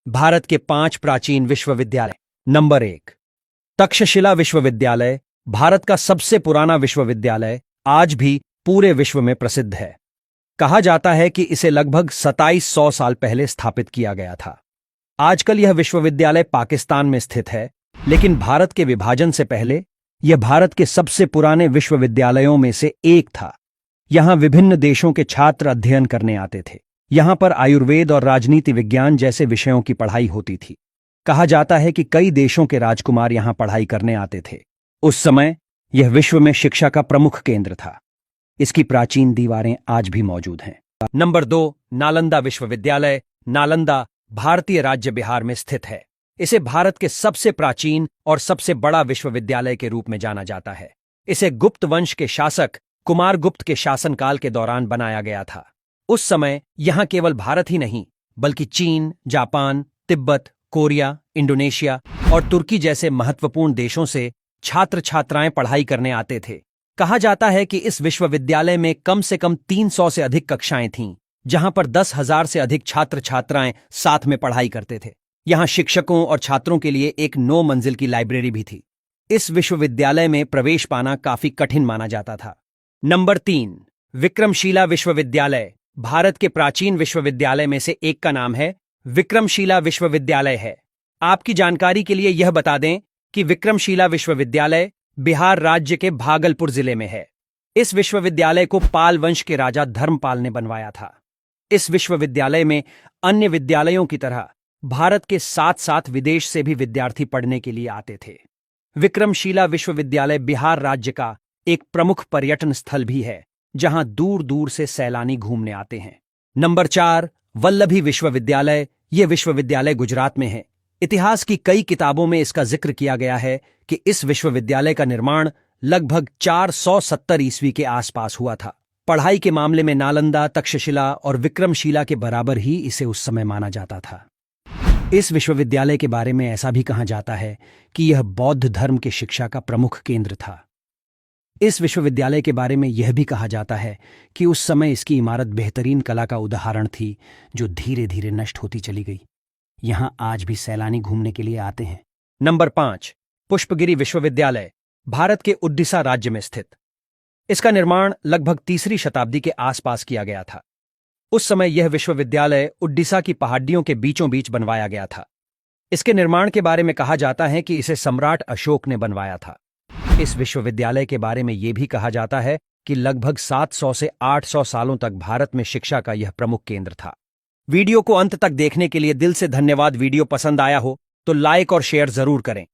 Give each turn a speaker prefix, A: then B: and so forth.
A: भारत के 5 प्राचीन विश्वविद्यालय। नंबर 1, तक्षशिला विश्वविद्यालय। भारत का सबसे पुराना विश्वविद्यालय, आज भी पूरे विश्व में प्रसिद्ध है। कहा जाता है कि इसे लगभग 2700 साल पहले स्थापित किया गया था। आजकल यह विश्वविद्यालय पाकिस्तान में स्थित है, लेकिन भारत के विभाजन से पहले यह भारत के सबसे पुराने विश्वविद्यालयों में से एक था। यहां विभिन्न देशों के छात्र अध्ययन करने आते थे। यहां पर आयुर्वेद और राजनीति विज्ञान जैसे विषयों की पढ़ाई होती थी। कहा जाता है कि कई देशों के राजकुमार यहां पढ़ाई करने आते थे। उस समय यह विश्व में शिक्षा का प्रमुख केंद्र था। इसकी प्राचीन दीवारें आज भी मौजूद हैं। नंबर 2, नालंदा विश्वविद्यालय। नालंदा भारतीय राज्य बिहार में स्थित है। इसे भारत के सबसे प्राचीन और सबसे बड़ा विश्वविद्यालय के रूप में जाना जाता है। इसे गुप्त वंश के शासक कुमारगुप्त के शासनकाल के दौरान बनाया गया था। उस समय यहां केवल भारत ही नहीं, बल्कि चीन, जापान, तिब्बत, कोरिया, इंडोनेशिया और तुर्की जैसे महत्वपूर्ण देशों से छात्र छात्राएं पढ़ाई करने आते थे। कहा जाता है कि इस विश्वविद्यालय में कम से कम 300 से अधिक कक्षाएं थीं, जहां पर 10,000 से अधिक छात्र छात्राएं साथ में पढ़ाई करते थे। यहां शिक्षकों और छात्रों के लिए एक 9 मंजिल की लाइब्रेरी भी थी। इस विश्वविद्यालय में प्रवेश पाना काफी कठिन माना जाता था। नंबर 3, विक्रमशिला विश्वविद्यालय। भारत के प्राचीन विश्वविद्यालय में से एक का नाम है विक्रमशिला विश्वविद्यालय है। आपकी जानकारी के लिए यह बता दें कि विक्रमशिला विश्वविद्यालय बिहार राज्य के भागलपुर जिले में है। इस विश्वविद्यालय को पाल वंश के राजा धर्मपाल ने बनवाया था। इस विश्वविद्यालय में अन्य विद्यालयों की तरह भारत के साथ साथ विदेश से भी विद्यार्थी पढ़ने के लिए आते थे। विक्रमशिला विश्वविद्यालय बिहार राज्य का एक प्रमुख पर्यटन स्थल भी है, जहां दूर दूर से सैलानी घूमने आते हैं। नंबर 4, वल्लभी विश्वविद्यालय। यह विश्वविद्यालय गुजरात में है। इतिहास की कई किताबों में इसका जिक्र किया गया है कि इस विश्वविद्यालय का निर्माण लगभग 470 ईस्वी के आसपास हुआ था। पढ़ाई के मामले में नालंदा, तक्षशिला और विक्रमशिला के बराबर ही इसे उस समय माना जाता था। इस विश्वविद्यालय के बारे में ऐसा भी कहा जाता है कि यह बौद्ध धर्म की शिक्षा का प्रमुख केंद्र था। इस विश्वविद्यालय के बारे में यह भी कहा जाता है कि उस समय इसकी इमारत बेहतरीन कला का उदाहरण थी, जो धीरे धीरे नष्ट होती चली गई। यहां आज भी सैलानी घूमने के लिए आते हैं। नंबर 5, पुष्पगिरी विश्वविद्यालय। भारत के उड़ीसा राज्य में स्थित। इसका निर्माण लगभग 3री शताब्दी के आसपास किया गया था। उस समय यह विश्वविद्यालय उड़ीसा की पहाड़ियों के बीचों बीच बनवाया गया था। इसके निर्माण के बारे में कहा जाता है कि इसे सम्राट अशोक ने बनवाया था। इस विश्वविद्यालय के बारे में यह भी कहा जाता है कि लगभग 700 से 800 सालों तक भारत में शिक्षा का यह प्रमुख केंद्र था। वीडियो को अंत तक देखने के लिए दिल से धन्यवाद। वीडियो पसंद आया हो तो लाइक और शेयर जरूर करें।